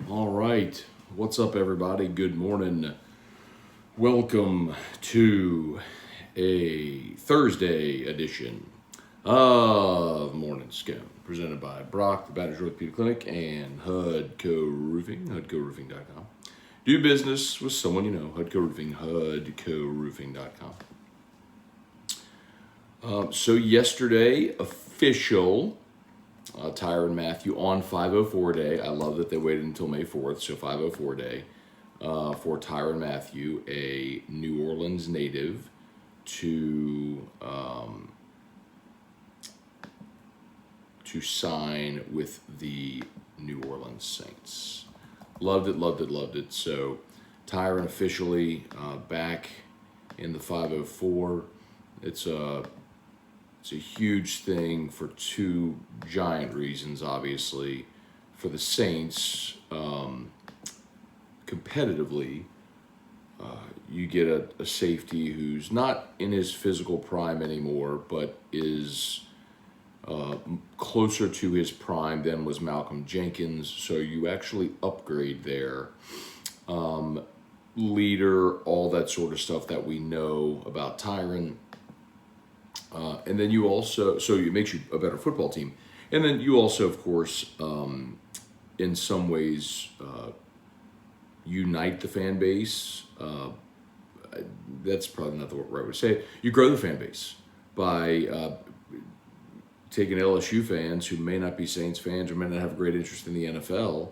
All right. What's up, everybody? Good morning. Welcome to a Thursday edition of Morning Scone, presented by Brock, the Batters Orthopedic Clinic, and HUDCO Roofing, HUDCORoofing.com. Do business with someone you know, HUDCO Roofing, HUDCORoofing.com. So yesterday, official Tyron Mathieu on 504 day. I love that they waited until May 4th, so 504 day for Tyron Mathieu, a New Orleans native, to sign with the New Orleans Saints. Loved it, loved it, loved it. So Tyron officially back in the 504. It's a huge thing for two giant reasons, obviously. For the Saints, competitively, you get a safety who's not in his physical prime anymore, but is closer to his prime than was Malcolm Jenkins. So you actually upgrade there. Leader, all that sort of stuff that we know about Tyron. And then you also, so it makes you a better football team. And then you also, of course, in some ways, unite the fan base. That's probably not the right way to say it. You grow the fan base by taking LSU fans who may not be Saints fans or may not have a great interest in the NFL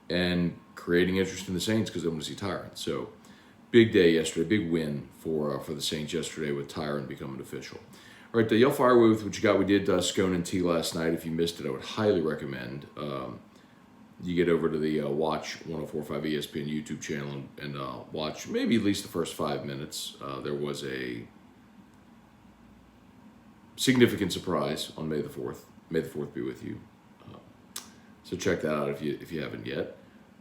and creating interest in the Saints because they want to see Tyron. So big day yesterday, big win for the Saints yesterday with Tyron becoming official. All right, y'all fire away with what you got. We did Scone and Tea last night. If you missed it, I would highly recommend you get over to the Watch 104.5 ESPN YouTube channel and watch maybe at least the first 5 minutes. There was a significant surprise on May the 4th. May the 4th be with you. So check that out if you haven't yet.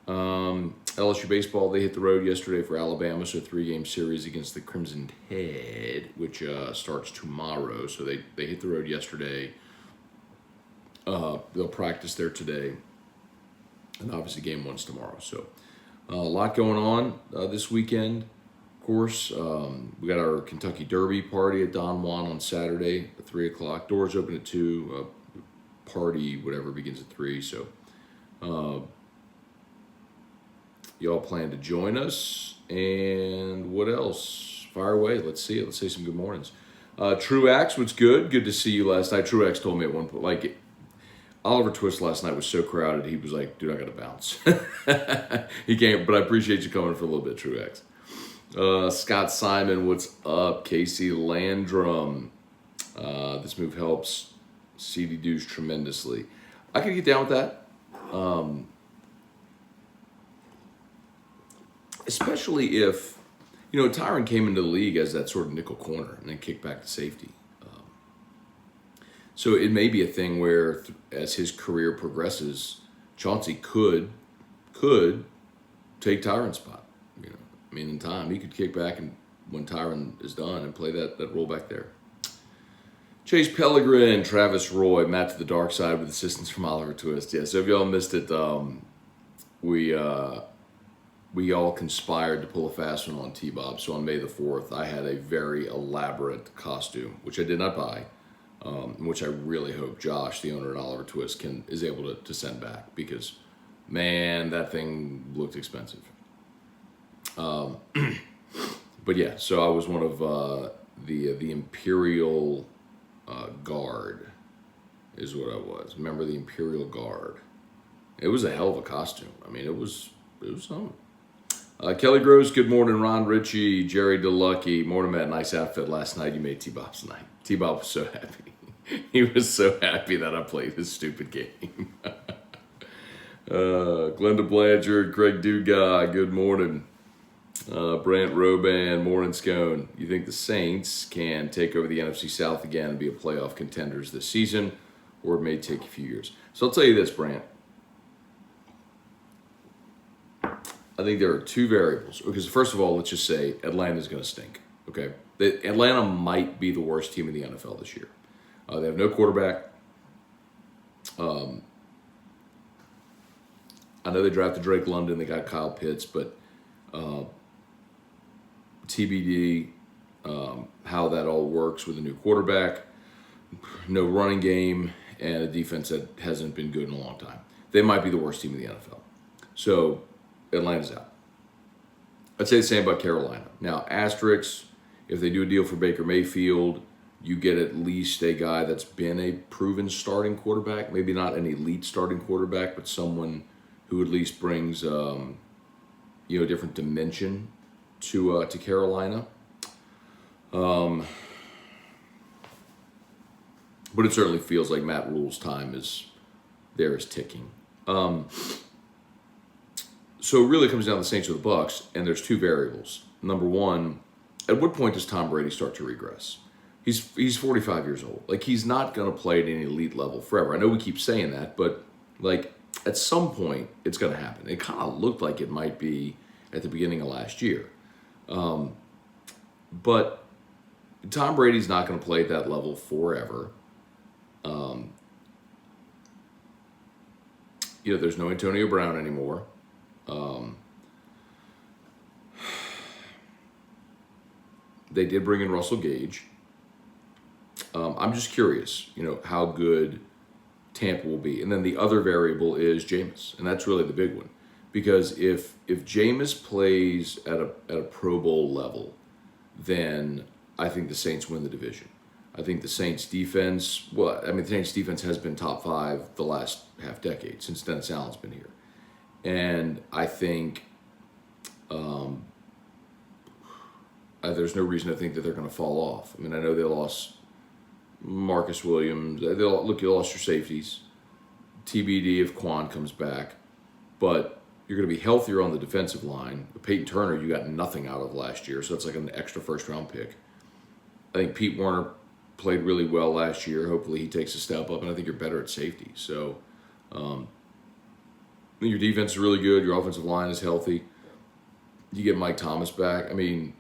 LSU baseball, they hit the road yesterday for Alabama, so a 3-game series against the Crimson Tide, which starts tomorrow. So they hit the road yesterday. They'll practice there today, and obviously game one's tomorrow. So a lot going on this weekend. Of course, we got our Kentucky Derby party at Don Juan on Saturday at 3 o'clock. Doors open at 2. Party, whatever, begins at 3. So y'all plan to join us. And what else? Fire away. Let's see it. Let's say some good mornings. Truax, what's good? Good to see you last night. Truax told me at one point, like, Oliver Twist last night was so crowded, he was like, dude, I got to bounce. He can't, but I appreciate you coming for a little bit, Truax. Scott Simon, what's up? Casey Landrum. This move helps CD Dues tremendously. I could get down with that. Especially if, Tyron came into the league as that sort of nickel corner and then kicked back to safety. So it may be a thing where, as his career progresses, Chauncey could take Tyron's spot. In time, he could kick back and when Tyron is done and play that role back there. Chase Pellegrin, Travis Roy, Matt to the dark side with assistance from Oliver Twist. Yeah, so if y'all missed it, we all conspired to pull a fast one on T-Bob. So on May the 4th, I had a very elaborate costume, which I did not buy, which I really hope Josh, the owner at Oliver Twist, is able to send back because, man, that thing looked expensive. But yeah, so I was one of the Imperial Guard is what I was. Remember the Imperial Guard? It was a hell of a costume. It was something. Kelly Groves, good morning. Ron Ritchie, Jerry DeLucky, morning, Matt. Nice outfit last night. You made T-Bob's night. T-Bob was so happy. He was so happy that I played this stupid game. Glenda Blanchard, Craig Dugas, good morning. Brant Roban, morning Scone. You think the Saints can take over the NFC South again and be a playoff contenders this season, or it may take a few years? So I'll tell you this, Brant. I think there are two variables. Because first of all, let's just say Atlanta's going to stink. Okay, Atlanta might be the worst team in the NFL this year. They have no quarterback. I know they drafted Drake London, they got Kyle Pitts, but TBD how that all works with a new quarterback, no running game, and a defense that hasn't been good in a long time. They might be the worst team in the NFL. So Atlanta's out. I'd say the same about Carolina. Now, asterisks, if they do a deal for Baker Mayfield, you get at least a guy that's been a proven starting quarterback, maybe not an elite starting quarterback, but someone who at least brings a different dimension to Carolina. But it certainly feels like Matt Rule's time is ticking. So it really comes down to the Saints or the Bucs, and there's two variables. Number one, at what point does Tom Brady start to regress? He's 45 years old. Like, he's not going to play at an elite level forever. I know we keep saying that, but like at some point it's going to happen. It kind of looked like it might be at the beginning of last year. But Tom Brady's not going to play at that level forever. There's no Antonio Brown anymore. They did bring in Russell Gage. I'm just curious, how good Tampa will be. And then the other variable is Jameis, and that's really the big one. Because if Jameis plays at a Pro Bowl level, then I think the Saints win the division. I think the Saints defense, the Saints defense has been top 5 the last half decade since Dennis Allen's been here. And I think there's no reason to think that they're going to fall off. I know they lost Marcus Williams. You lost your safeties. TBD if Quan comes back. But you're going to be healthier on the defensive line. Peyton Turner, you got nothing out of last year, so it's like an extra first-round pick. I think Pete Warner played really well last year. Hopefully he takes a step up, and I think you're better at safety. So your defense is really good. Your offensive line is healthy. You get Mike Thomas back. The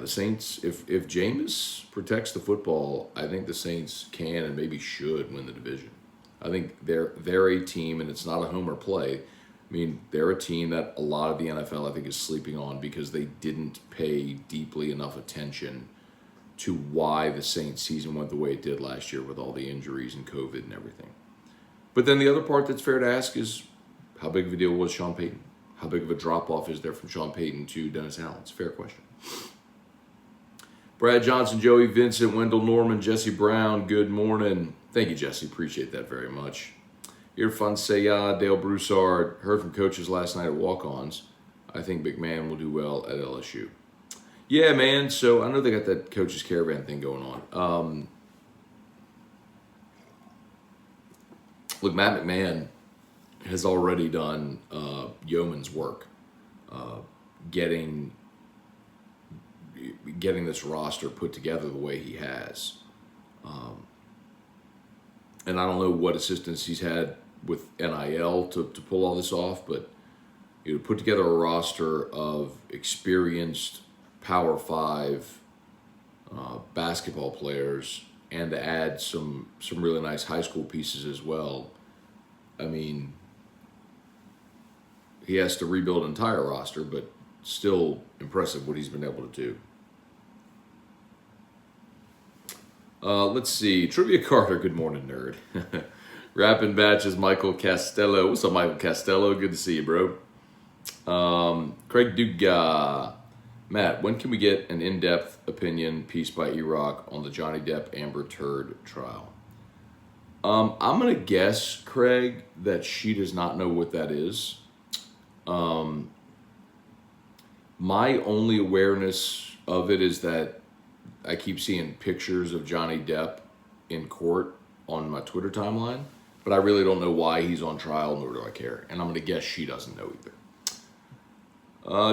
Saints, if Jameis protects the football, I think the Saints can and maybe should win the division. I think they're a team, and it's not a homer play. They're a team that a lot of the NFL, I think, is sleeping on because they didn't pay deeply enough attention to why the Saints season went the way it did last year with all the injuries and COVID and everything. But then the other part that's fair to ask is, how big of a deal was Sean Payton? How big of a drop-off is there from Sean Payton to Dennis Allen? It's a fair question. Brad Johnson, Joey Vincent, Wendell Norman, Jesse Brown, good morning. Thank you, Jesse. Appreciate that very much. Irfan Sayad, Dale Broussard, heard from coaches last night at walk-ons. I think McMahon will do well at LSU. Yeah, man. So I know they got that coaches caravan thing going on. Look, Matt McMahon has already done yeoman's work getting this roster put together the way he has. And I don't know what assistance he's had with NIL to pull all this off, but put together a roster of experienced Power 5 basketball players and to add some really nice high school pieces as well. He has to rebuild an entire roster, but still impressive what he's been able to do. Let's see. Trivia Carter, good morning, nerd. Rapping Batches, Michael Castello. What's up, Michael Castello? Good to see you, bro. Craig Duga. Matt, when can we get an in-depth opinion piece by E-Rock on the Johnny Depp Amber Turd trial? I'm going to guess, Craig, that she does not know what that is. My only awareness of it is that I keep seeing pictures of Johnny Depp in court on my Twitter timeline, but I really don't know why he's on trial, nor do I care. And I'm going to guess she doesn't know either.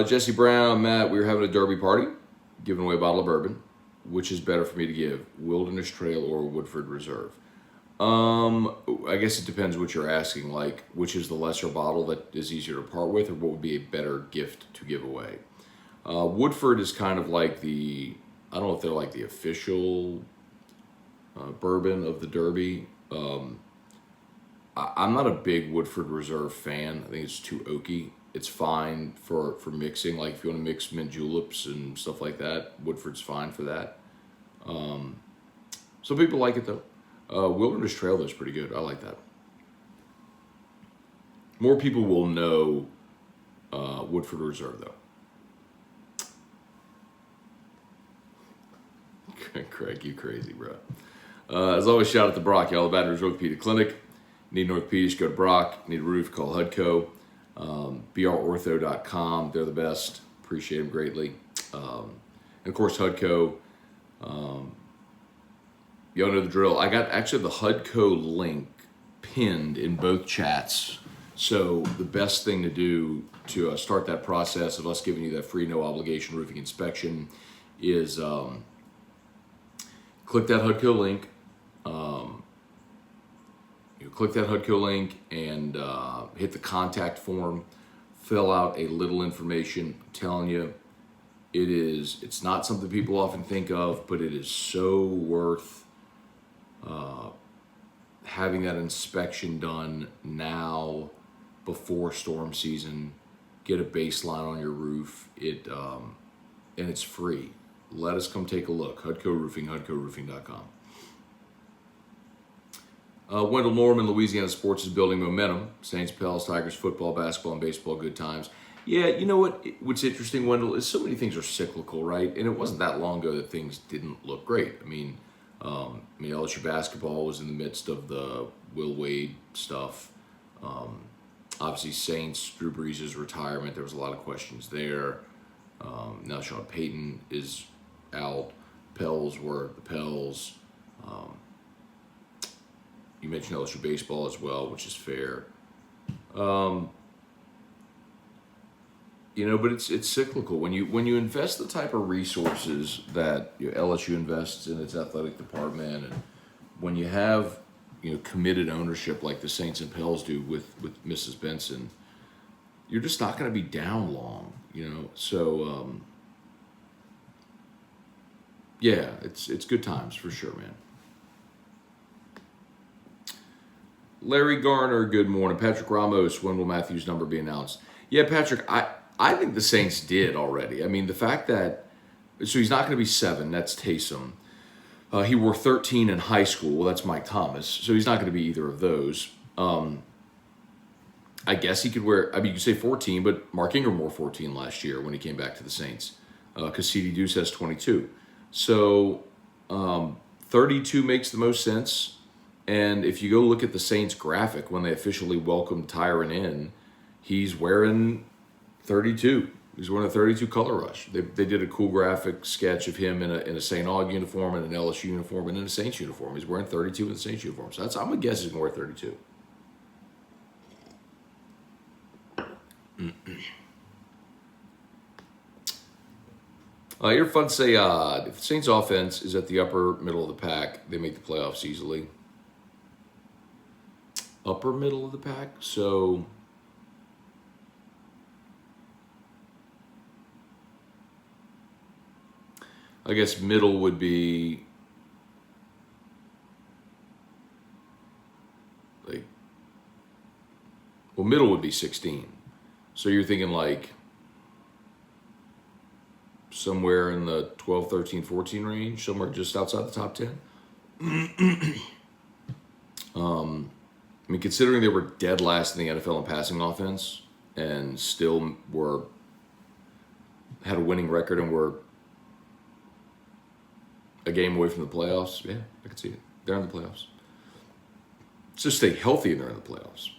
Jesse Brown, Matt, we were having a derby party, giving away a bottle of bourbon. Which is better for me to give, Wilderness Trail or Woodford Reserve? I guess it depends what you're asking, like which is the lesser bottle that is easier to part with, or what would be a better gift to give away. Woodford is kind of like I don't know if they're like the official bourbon of the Derby. I'm not a big Woodford Reserve fan. I think it's too oaky. It's fine for mixing, like if you want to mix mint juleps and stuff like that. Woodford's fine for that. Some people like it though. Wilderness Trail though is pretty good. I like that. More people will know Woodford Reserve though. Craig, you crazy, bro. As always, shout out to Brock, y'all. The Baton Rouge Orthopedic Clinic. Need an orthopedist, go to Brock. Need a roof, call Hudco. brortho.com. They're the best. Appreciate them greatly. And of course, Hudco. Y'all know the drill. I got actually the Hudco link pinned in both chats. So the best thing to do to start that process of us giving you that free, no obligation roofing inspection is click that Hudco link. Click that Hudco link and hit the contact form. Fill out a little information. I'm telling you, it's not something people often think of, but it is so worth having that inspection done now before storm season. Get a baseline on your roof. And it's free. Let us come take a look. Hudco Roofing, HudcoRoofing.com. Wendell Norman, Louisiana Sports is building momentum. Saints, Pels, Tigers, football, basketball, and baseball, good times. Yeah, you know what? What's interesting, Wendell, is so many things are cyclical, right? And it wasn't that long ago that things didn't look great. I mean, LSU basketball was in the midst of the Will Wade stuff. Obviously, Saints, Drew Brees' retirement, there was a lot of questions there. Now Sean Payton is out. Pels were the Pels. You mentioned LSU baseball as well, which is fair. But it's cyclical. When you invest the type of resources that LSU invests in its athletic department, and when you have committed ownership like the Saints and Pels do with Mrs. Benson, you're just not going to be down long. So yeah, it's good times for sure, man. Larry Garner, good morning. Patrick Ramos, when will Mathieus' number be announced? Yeah, Patrick, I think the Saints did already. I mean, the fact that, so he's not going to be 7, that's Taysom. He wore 13 in high school, well, that's Mike Thomas, so he's not going to be either of those. I guess he could wear, you could say 14, but Mark Ingram wore 14 last year when he came back to the Saints, because C.D. Deuce has 22. So 32 makes the most sense. And if you go look at the Saints graphic when they officially welcomed Tyron in, he's wearing 32. He's wearing a 32 color rush. They did a cool graphic sketch of him in a St. Aug uniform and an LSU uniform and in a Saints uniform. He's wearing 32 in the Saints uniform. So I'm going to guess he's going to wear 32. Your fun say, if the Saints offense is at the upper middle of the pack, they make the playoffs easily. Upper middle of the pack, so I guess middle would be middle would be 16. So you're thinking like somewhere in the 12, 13, 14 range, somewhere just outside the top 10. Considering they were dead last in the NFL in passing offense and still had a winning record and were a game away from the playoffs, yeah, I could see it. They're in the playoffs. Just stay healthy and they're in the playoffs.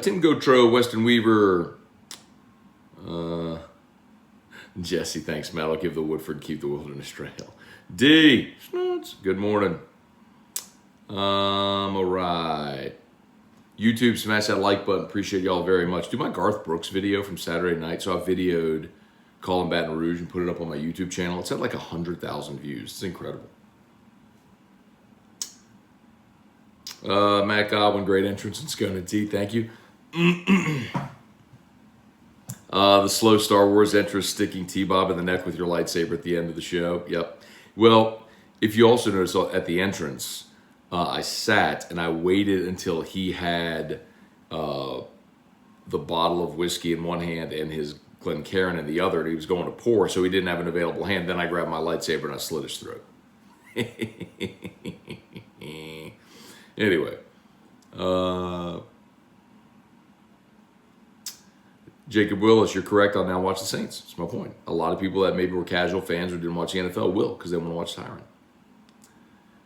Tim Gautreau, Weston Weaver, Jesse, thanks, Matt. I'll give the Woodford, keep the Wilderness Trail. D, good morning. All right. YouTube, smash that like button. Appreciate y'all very much. Do my Garth Brooks video from Saturday night. So I videoed Calling Baton Rouge and put it up on my YouTube channel. It's at like 100,000 views. It's incredible. Matt Godwin, great entrance in Scone and T. Thank you. The slow Star Wars entrance, sticking T-Bob in the neck with your lightsaber at the end of the show. Yep. Well, if you also notice at the entrance, I sat and I waited until he had the bottle of whiskey in one hand and his Glencairn in the other, and he was going to pour, so he didn't have an available hand. Then I grabbed my lightsaber and I slit his throat. Anyway, Jacob Willis, you're correct. I'll now watch the Saints. That's my point. A lot of people that maybe were casual fans or didn't watch the NFL will, because they want to watch Tyron.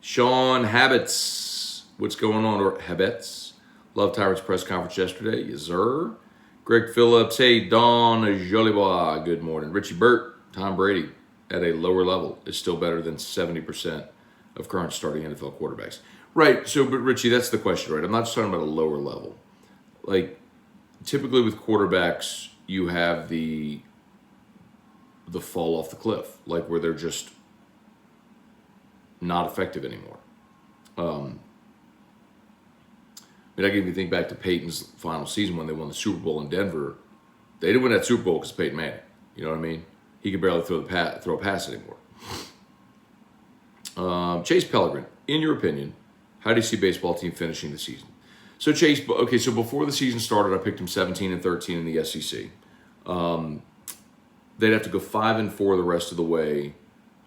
Sean Habits, what's going on? Or Habits, love Tyron's press conference yesterday. Yes, sir. Greg Phillips, hey, Don Jolibois, good morning. Richie Burt, Tom Brady at a lower level is still better than 70% of current starting NFL quarterbacks. Right, so, but Richie, that's the question, right? I'm not just talking about a lower level. Like, typically with quarterbacks, you have the fall off the cliff, like where they're just not effective anymore. I can even think back to Peyton's final season when they won the Super Bowl in Denver. They didn't win that Super Bowl because of Peyton Manning. You know what I mean? He could barely throw a pass anymore. Chase Pellegrin, in your opinion, how do you see baseball team finishing the season? So Chase, okay, so before the season started, I picked him 17-13 in the SEC. They'd have to go 5-4 the rest of the way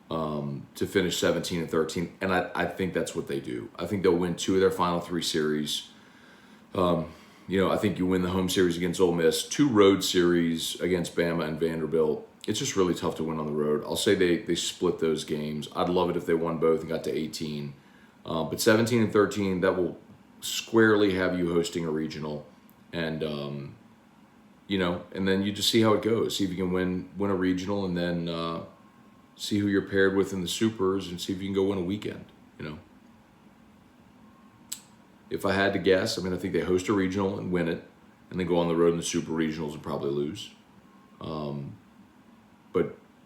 to finish 17-13, and I think that's what they do. I think they'll win 2 of their final 3 series. I think you win the home series against Ole Miss, 2 road series against Bama and Vanderbilt. It's just really tough to win on the road. I'll say they split those games. I'd love it if they won both and got to 18. But 17-13, that will squarely have you hosting a regional. And, and then you just see how it goes. See if you can win a regional, and then see who you're paired with in the supers, and see if you can go win a weekend, If I had to guess, I think they host a regional and win it, and then go on the road in the super regionals and probably lose.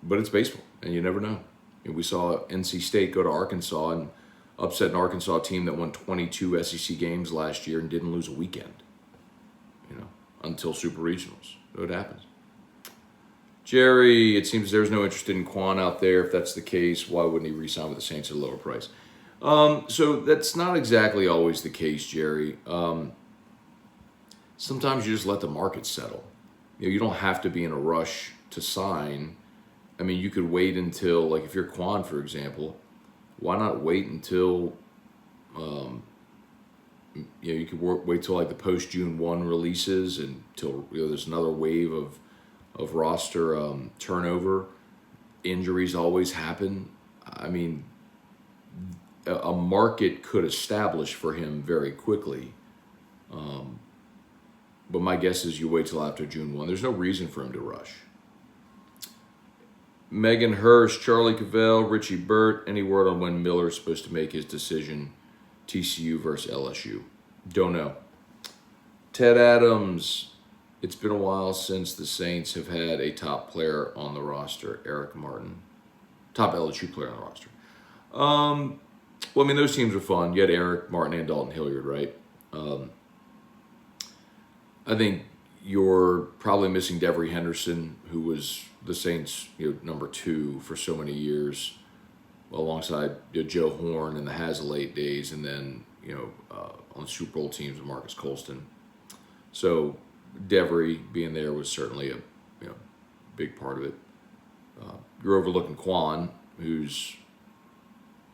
But it's baseball, and you never know. We saw NC State go to Arkansas and upset an Arkansas team that won 22 SEC games last year and didn't lose a weekend, until super regionals. So it happens. Jerry, it seems there's no interest in Quan out there. If that's the case, why wouldn't he re-sign with the Saints at a lower price? So that's not exactly always the case, Jerry. Sometimes you just let the market settle. You don't have to be in a rush to sign. You could wait until, like, if you're Quan, for example, why not wait until, you could wait till like the post June 1 releases until there's another wave of roster turnover. Injuries always happen. A market could establish for him very quickly. But my guess is you wait till after June 1. There's no reason for him to rush. Megan Hurst, Charlie Cavell, Richie Burt, any word on when Miller's supposed to make his decision, TCU versus LSU? Don't know. Ted Adams, it's been a while since the Saints have had a top player on the roster, Eric Martin. Top LSU player on the roster. Those teams are fun. You had Eric Martin and Dalton Hilliard, right? I think you're probably missing Devery Henderson, who was the Saints, number 2 for so many years, alongside Joe Horn in the Haslate days, and then on Super Bowl teams with Marcus Colston. So Devery being there was certainly a big part of it. You're overlooking Quan, who's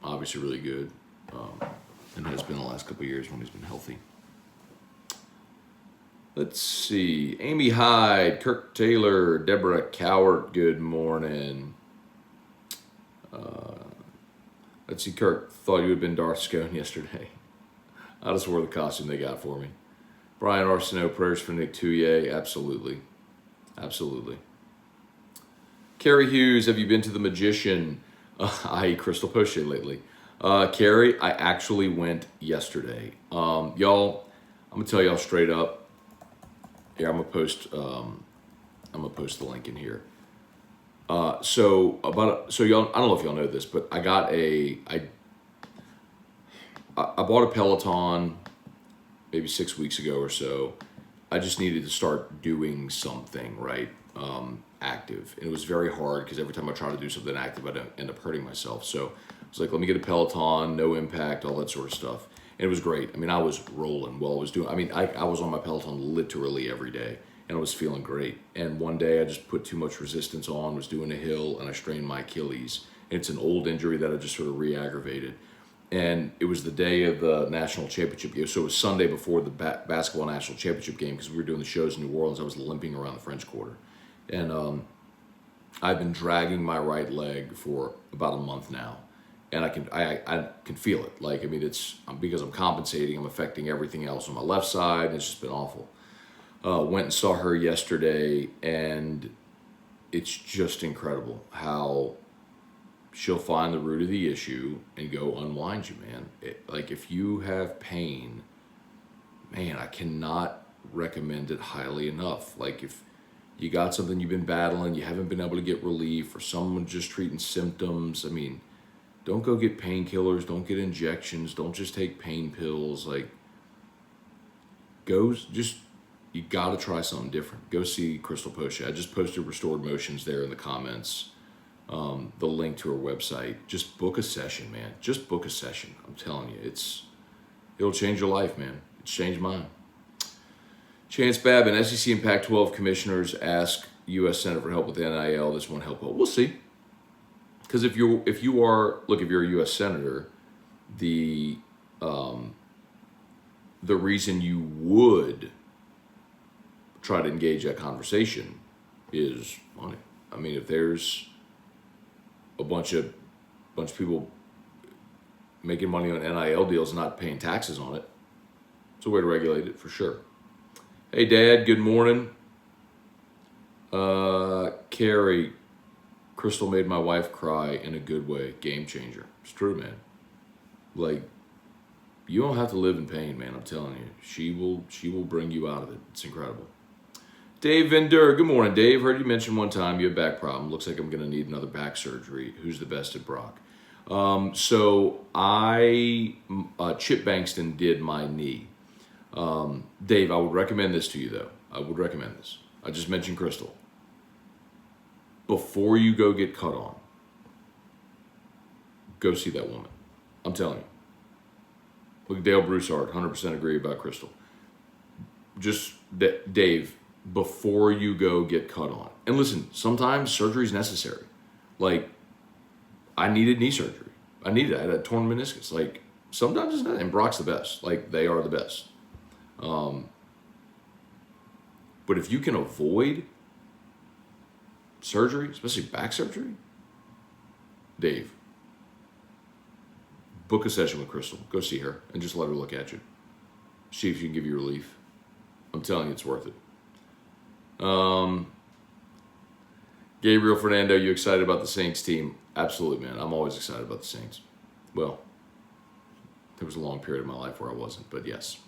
obviously really good, and has been the last couple of years when he's been healthy. Let's see. Amy Hyde, Kirk Taylor, Deborah Cowart, good morning. Let's see, Kirk, thought you had been Darth Scone yesterday. I just wore the costume they got for me. Brian Arsenault, prayers for Nick Touye. Absolutely. Absolutely. Carrie Hughes, have you been to the Magician, i.e. Crystal Poche lately? Carrie, I actually went yesterday. Y'all, I'm going to tell y'all straight up. Here, I'm gonna post the link in here. So y'all, I don't know if y'all know this, but I bought a Peloton maybe 6 weeks ago or so. I just needed to start doing something, right, active. And it was very hard because every time I try to do something active, I'd end up hurting myself. So I was like, let me get a Peloton, no impact, all that sort of stuff. And it was great. I mean, I was rolling while I was doing. I mean, I was on my Peloton literally every day, and I was feeling great. And one day I just put too much resistance on, was doing a hill, and I strained my Achilles. It's an old injury that I just sort of re-aggravated. And it was the day of the national championship game. So it was Sunday before the basketball national championship game, because we were doing the shows in New Orleans. I was limping around the French Quarter. And I've been dragging my right leg for about a month now. And I can feel it. Like, I mean, it's because I'm compensating, I'm affecting everything else on my left side, and it's just been awful. Went and saw her yesterday, and it's just incredible how she'll find the root of the issue and go unwind you, man. Like, if you have pain, man, I cannot recommend it highly enough. Like, if you got something you've been battling, you haven't been able to get relief, or someone just treating symptoms, I mean, don't go get painkillers, don't get injections, don't just take pain pills. Like, you gotta try something different. Go see Crystal Poche. I just posted Restored Motions there in the comments. The link to her website. Just book a session, man. Just book a session. I'm telling you, it'll change your life, man. It's changed mine. Chance Babin, SEC and Pac-12 commissioners ask U.S. Senate for help with the NIL. This won't help. Well, we'll see. Because if you're a U.S. senator, the reason you would try to engage that conversation is money. I mean, if there's a bunch of people making money on NIL deals and not paying taxes on it, it's a way to regulate it for sure. Hey, Dad, good morning. Carrie, Crystal made my wife cry in a good way. Game changer. It's true, man. Like, you don't have to live in pain, man. I'm telling you. She will bring you out of it. It's incredible. Dave Vendeur. Good morning, Dave. Heard you mention one time you have back problem. Looks like I'm going to need another back surgery. Who's the best at Brock? So Chip Bankston did my knee. Dave, I would recommend this to you, though. I would recommend this. I just mentioned Crystal. Before you go get cut on, go see that woman. I'm telling you. Look at Dale Broussard, 100% agree about Crystal. Just, Dave, before you go get cut on. And listen, sometimes surgery is necessary. Like, I needed knee surgery. I had a torn meniscus. Like, sometimes it's not, and Brock's the best. Like, they are the best. But if you can avoid surgery, especially back surgery, Dave, book a session with Crystal. Go see her and just let her look at you. See if she can give you relief. I'm telling you, it's worth it. Gabriel Fernando, you excited about the Saints team? Absolutely, man. I'm always excited about the Saints. Well, there was a long period of my life where I wasn't, but yes.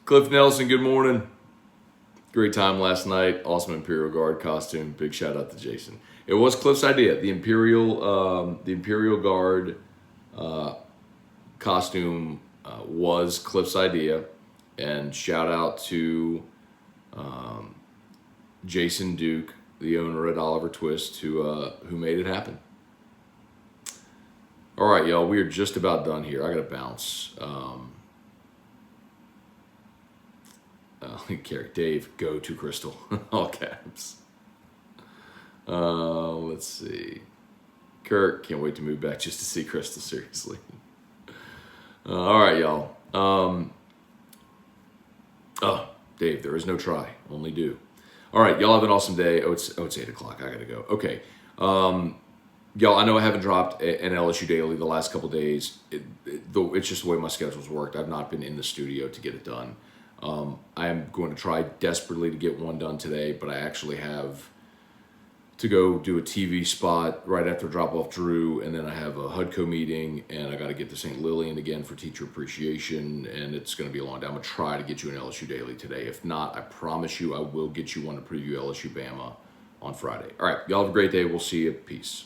Cliff Nelson, good morning. Great time last night. Awesome Imperial Guard costume. Big shout out to Jason. It was Cliff's idea. The Imperial Guard costume was Cliff's idea. And shout out to Jason Duke, the owner at Oliver Twist, who made it happen. All right, y'all. We are just about done here. I got to bounce. Carrie, Dave, go to Crystal. All caps. Let's see. Kirk, can't wait to move back just to see Crystal, seriously. All right, y'all. Dave, there is no try, only do. All right, y'all have an awesome day. It's 8 o'clock. I got to go. Okay. Y'all, I know I haven't dropped an LSU Daily the last couple days. It's just the way my schedule's worked. I've not been in the studio to get it done. I am going to try desperately to get one done today, but I actually have to go do a TV spot right after drop off Drew, and then I have a HUDCO meeting, and I got to get to St. Lillian again for teacher appreciation, and it's going to be a long day. I'm going to try to get you an LSU Daily today. If not, I promise you I will get you one to preview LSU Bama on Friday. All right, y'all have a great day. We'll see you. Peace.